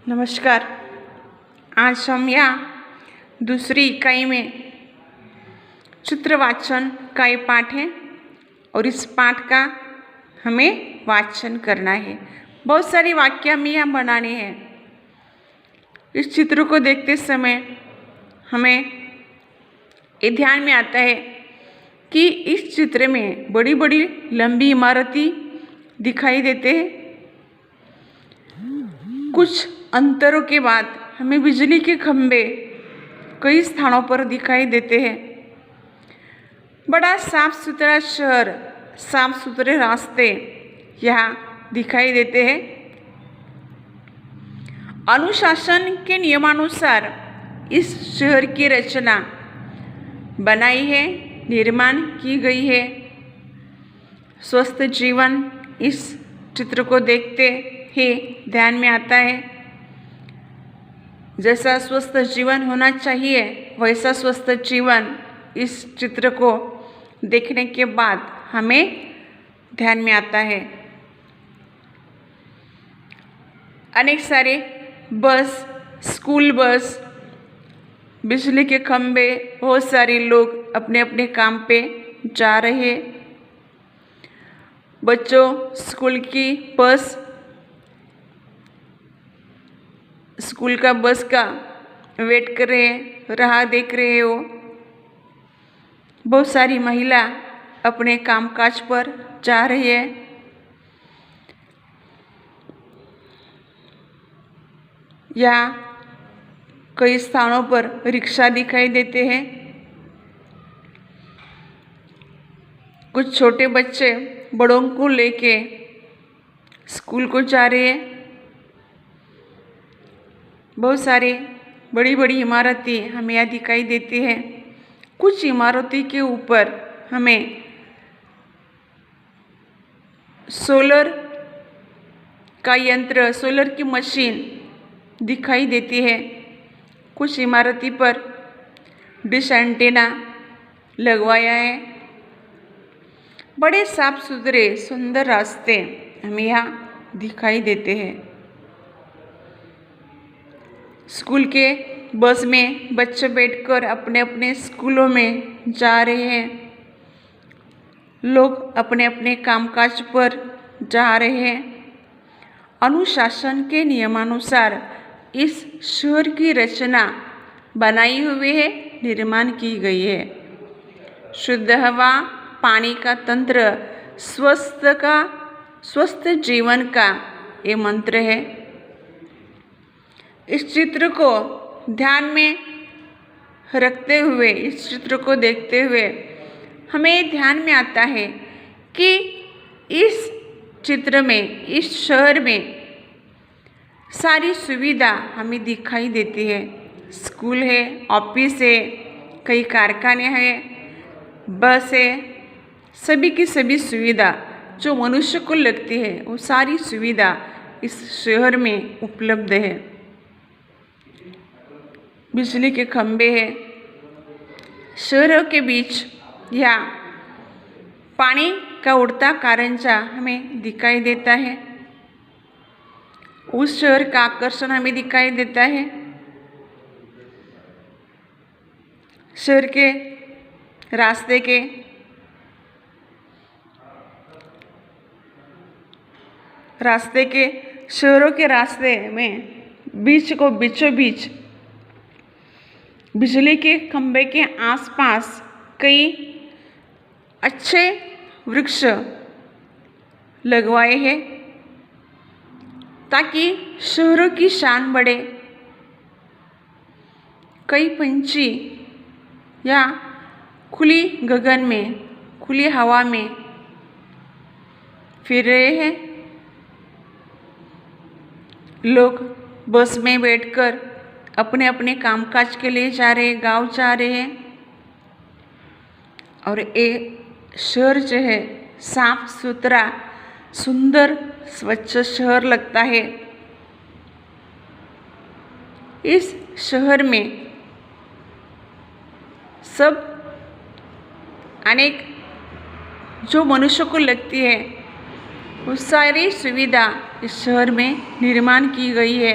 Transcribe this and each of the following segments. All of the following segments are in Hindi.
नमस्कार। आज हम यहाँ दूसरी इकाई में चित्र वाचन का ये पाठ है और इस पाठ का हमें वाचन करना है। बहुत सारी वाक्य हमें यहाँ बनाने हैं। इस चित्र को देखते समय हमें ये ध्यान में आता है कि इस चित्र में बड़ी बड़ी लंबी इमारतें दिखाई देते हैं। कुछ अंतरों के बाद हमें बिजली के खंभे कई स्थानों पर दिखाई देते हैं। बड़ा साफ सुथरा शहर, साफ सुथरे रास्ते यहाँ दिखाई देते हैं। अनुशासन के नियमानुसार इस शहर की रचना बनाई है, निर्माण की गई है। स्वस्थ जीवन इस चित्र को देखते ही ध्यान में आता है। जैसा स्वस्थ जीवन होना चाहिए वैसा स्वस्थ जीवन इस चित्र को देखने के बाद हमें ध्यान में आता है। अनेक सारे बस, स्कूल बस, बिजली के खंभे, बहुत सारे लोग अपने अपने काम पे जा रहे हैं। बच्चों स्कूल की बस, स्कूल का बस का वेट कर रहे हैं, राह देख रहे हो। बहुत सारी महिला अपने कामकाज पर जा रही है। यहाँ कई स्थानों पर रिक्शा दिखाई देते हैं। कुछ छोटे बच्चे बड़ों को लेके स्कूल को जा रहे हैं। बहुत सारी बड़ी बड़ी इमारतें हमें यहाँ दिखाई देती हैं। कुछ इमारतों के ऊपर हमें सोलर का यंत्र, सोलर की मशीन दिखाई देती है। कुछ इमारतों पर डिश एंटीना लगवाया है। बड़े साफ सुथरे सुंदर रास्ते हमें यहाँ दिखाई देते हैं। स्कूल के बस में बच्चे बैठकर अपने अपने स्कूलों में जा रहे हैं। लोग अपने अपने कामकाज पर जा रहे हैं। अनुशासन के नियमानुसार इस शहर की रचना बनाई हुई है, निर्माण की गई है। शुद्ध हवा, पानी का तंत्र, स्वस्थ जीवन का ये मंत्र है। इस चित्र को ध्यान में रखते हुए, इस चित्र को देखते हुए हमें ध्यान में आता है कि इस चित्र में, इस शहर में सारी सुविधा हमें दिखाई देती है। स्कूल है, ऑफिस है, कई कारखाने हैं, बस है, सभी की सभी सुविधा जो मनुष्य को लगती है वो सारी सुविधा इस शहर में उपलब्ध है। बिजली के खंभे हैं। शहरों के बीच या पानी का उड़ता कारंजा हमें दिखाई देता है। उस शहर का आकर्षण हमें दिखाई देता है। शहर के रास्ते के शहरों के रास्ते में बीचों बीच बिजली के खंभे के आसपास कई अच्छे वृक्ष लगवाए हैं ताकि शहरों की शान बढ़े। कई पंछी या खुली गगन में, खुली हवा में फिर रहे हैं। लोग बस में बैठकर अपने अपने कामकाज के लिए जा रहे हैं, गांव जा रहे हैं। और ये शहर जो है साफ सुथरा, सुंदर, स्वच्छ शहर लगता है। इस शहर में सब अनेक जो मनुष्य को लगती है वो सारी सुविधा इस शहर में निर्माण की गई है।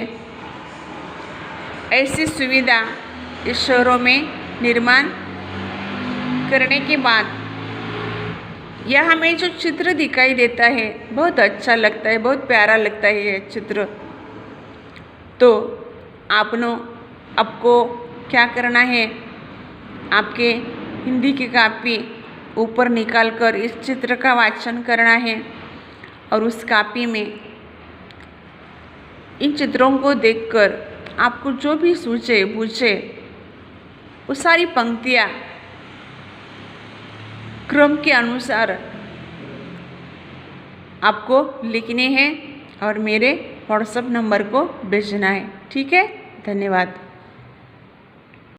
ऐसी सुविधा इस शहरों में निर्माण करने के बाद यह हमें जो चित्र दिखाई देता है बहुत अच्छा लगता है, बहुत प्यारा लगता है ये चित्र। तो आपको क्या करना है, आपके हिंदी की कापी ऊपर निकाल कर इस चित्र का वाचन करना है और उस कापी में इन चित्रों को देखकर आपको जो भी सूझे बूझे वो सारी पंक्तियाँ क्रम के अनुसार आपको लिखने हैं और मेरे व्हाट्सएप नंबर को भेजना है। ठीक है, धन्यवाद।